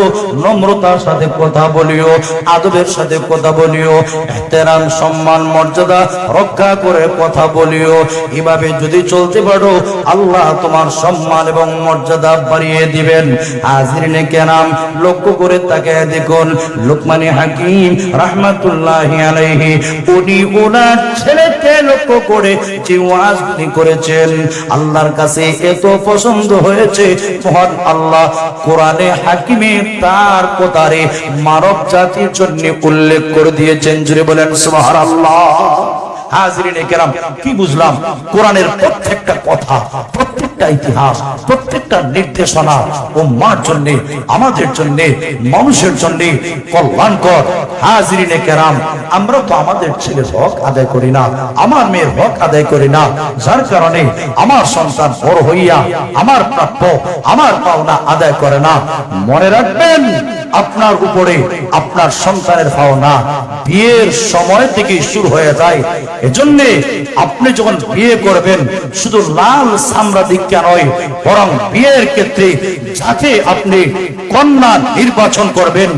নম্রতার সাথে কথা বলিও, আদবের সাথে কথা বলিও, ইহতিরাম সম্মান মর্যাদা রক্ষা করে কথা বলিও। এভাবে যদি চলতে পারো আল্লাহ তোমার সম্মান এবং মর্যাদা বাড়িয়ে দিবেন। হাজিরিনে কেরাম লক্ষ্য করে তাকিয়ে দেখুন, লোকমান হাকিম রাহমাতুল্লাহি আলাইহি উনি ওনার ছেলেকে লক্ষ্য করে যে ওয়াজ করেছেন আল্লাহর কাছে এত পছন্দ হয়েছে, মহান আল্লাহ কোরআনে হাকিমে তার কথারে মানব জাতির জন্য উল্লেখ করে দিয়েছেন। জুড়ে বলেন সুবহানাল্লাহ। হাজিরিনে কেরাম কি বুঝলাম? কোরআনের প্রত্যেকটা কথা, প্রত্যেকটা ইতিহাস, প্রত্যেকটা নির্দেশনা উম্মার জন্য, আমাদের জন্য, মানুষের জন্য কল্যাণকর। হাজিরিনে কেরাম আমরা তো আমাদের ছেলের হক আদায় করি না, আমার মেয়ের হক আদায় করি না, যার কারণে আমার সন্তান বড় হইয়া আমার প্রাপ্য, আমার পাওনা আদায় করে না। মনে রাখবেন আপনার উপরে আপনার সন্তানের পাওনা বিয়ের সময় থেকে শুরু হয়ে যায়। এজন্য আপনি যখন বিয়ে করবেন শুধু লাল চামড়া দীক্ষা নয়, বরং বিয়ের ক্ষেত্রে যাকে আপনি কন্যা নির্বাচন করবেন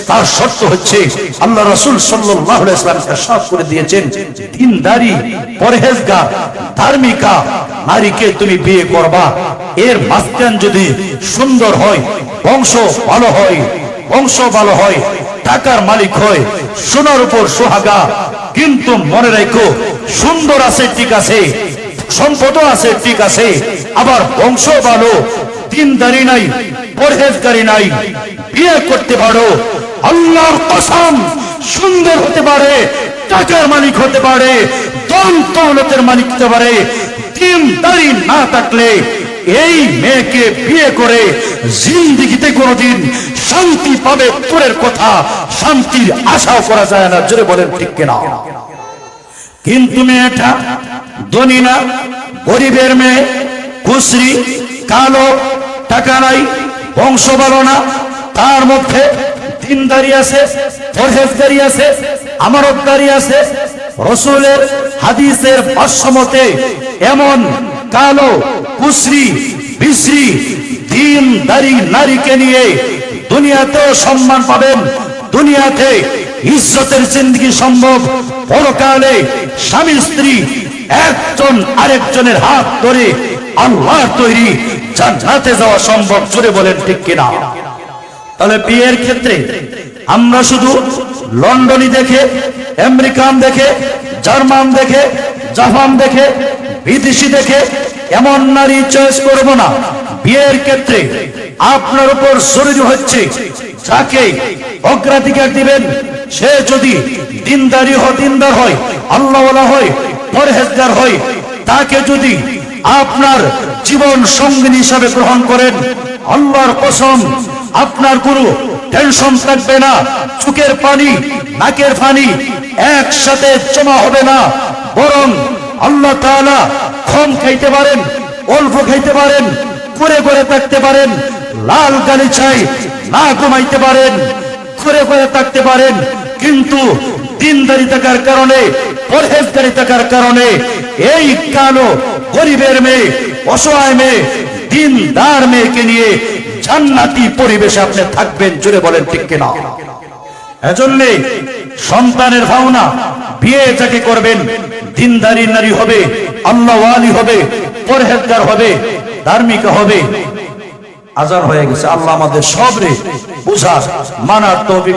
তার শর্ত হচ্ছে আল্লাহ রাসূল সাল্লাল্লাহু আলাইহি ওয়াসাল্লাম ইরশাদ করে দিয়েছেন, দিনদারি পরহেজগার ধার্মিকা নারীকে তুমি বিয়ে করবা। এর মাঝখান যদি সুন্দর হয়, বংশ ভালো হয়, বংশ ভালো হয়, টাকার মালিক হয়, সোনার উপর সোহাগা, কিন্তু মনে রাখো সুন্দর আছে ঠিক আছে, সম্পদও আছে ঠিক আছে, আবার বংশ ভালো, দিনদারি নাই, পরহেজগারি নাই, বিয়ে করতে পারো, আল্লাহর কসম সুন্দর হতে পারে, টাকার মালিক হতে পারে, ধন দৌলতের মালিক হতে পারে, দিনদারি না থাকলে এই মেয়েকে বিয়ে করে জিন্দেগিতে কোনোদিন শান্তি পাবে তোরের কথা, শান্তির আশাও করা যায় না। জোরে বলেন ঠিক কিনা? কিন্তু মেয়েটা ধনী না, গরিবের মেয়ে, কুশ্রী, কালো, টাকা নাই, বংশ ভালো না, তার মধ্যে দিনদারি আছে, পরহেজগারি আছে, আমানতদারি আছে। রাসূলের হাদিসের ভাষ্যমতে এমন কালো কুশ্রী বিশ্রী দিনদারি নারীকে নিয়ে দুনিয়াতেও সম্মান পাবেন, দুনিয়াতে ইজ্জতের জিন্দেগি সম্ভব, পরকালে স্বামী স্ত্রী একজন আরেকজনের হাত ধরে আল্লাহর তৈরি জান্নাতে যাওয়া সম্ভব। জোরে বলেন ঠিক কিনা? তাহলে বিয়ের ক্ষেত্রে আমরা শুধু লন্ডনি দেখে, আমেরিকান দেখে, জার্মান দেখে, জাপান দেখে, বিদেশি দেখে এমন নারী চয়েস করব না। বিয়ের ক্ষেত্রে আপনার উপর জরুরি হচ্ছে যাকে অগ্রাধিকার দিবেন সে যদি দিনদার হয়, আল্লাহওয়ালা হয়, পরহেজগার হয়, তাকে যদি আপনার জীবন সঙ্গিনী হিসাবে গ্রহণ করেন, আল্লাহর কসম আপনার কোনো টেনশন থাকবে না, চোখের পানি নাকের পানি একসাথে জমা হবে না, বরং আল্লাহ তাআলা কম খাইতে পারেন, অল্প খাইতে পারেন, করে করে থাকতে পারেন, লাল গালিচায় না ঘুমাইতে পারেন, করে করে থাকতে পারেন, কিন্তু দিনদারি থাকার কারণে, পরহেজগারি থাকার কারণে এই কালো গরিবের মেয়ে, অসহায় মেয়ে, দিনদার মেয়েকে নিয়ে জান্নাতি পরিবেশে আপনি থাকবেন। জোরে বলেন ঠিক কিনা? এজন্য সন্তানের ভাবনা, বিয়ে যাকে করবেন দিনদারি নারী হবে, আল্লাহওয়ালি হবে, পরহেজগার হবে, ধার্মিক হবে। আজান হয়ে গেছে, আল্লাহ আমাদের সবরে বুঝার মানার তৌফিক